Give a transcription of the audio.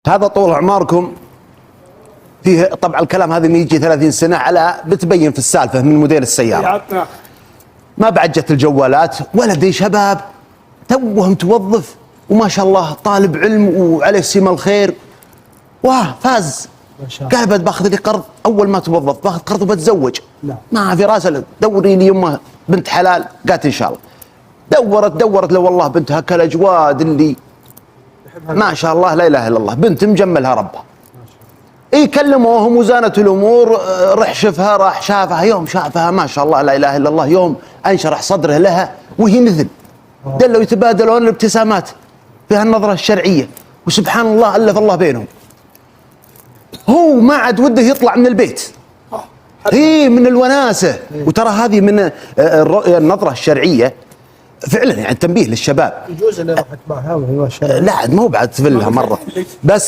هذا طول اعماركم فيه. طبعا الكلام هذا يجي 30 سنه على بتبين في السالفه من موديل السياره. ما بعد جت الجوالات. ولدي شباب توه متوظف وما شاء الله طالب علم وعليه سيما الخير، واه فاز. قال باخذ لي قرض. اول ما توظف باخذ قرض وبتزوج. ما في راسه. دوري لي يمه بنت حلال. قالت ان شاء الله. دورت له والله بنتها كالاجواد اللي ما شاء الله لا اله الا الله، بنت مجملها ربها. يكلموهم وزانت الامور. رح شفها، راح شافها. يوم شافها ما شاء الله لا اله الا الله، يوم انشرح صدره لها وهي مثل دلوا يتبادلون الابتسامات في هالنظره الشرعيه، وسبحان الله الف الله بينهم. هو ما عاد وده يطلع من البيت. هي من الوناسه. وترى هذه من النظره الشرعيه فعلا، يعني تنبيه للشباب. يجوز اللي راحت معها وهي ما شاء الله. لا ما هو بعد تفلها مره بس.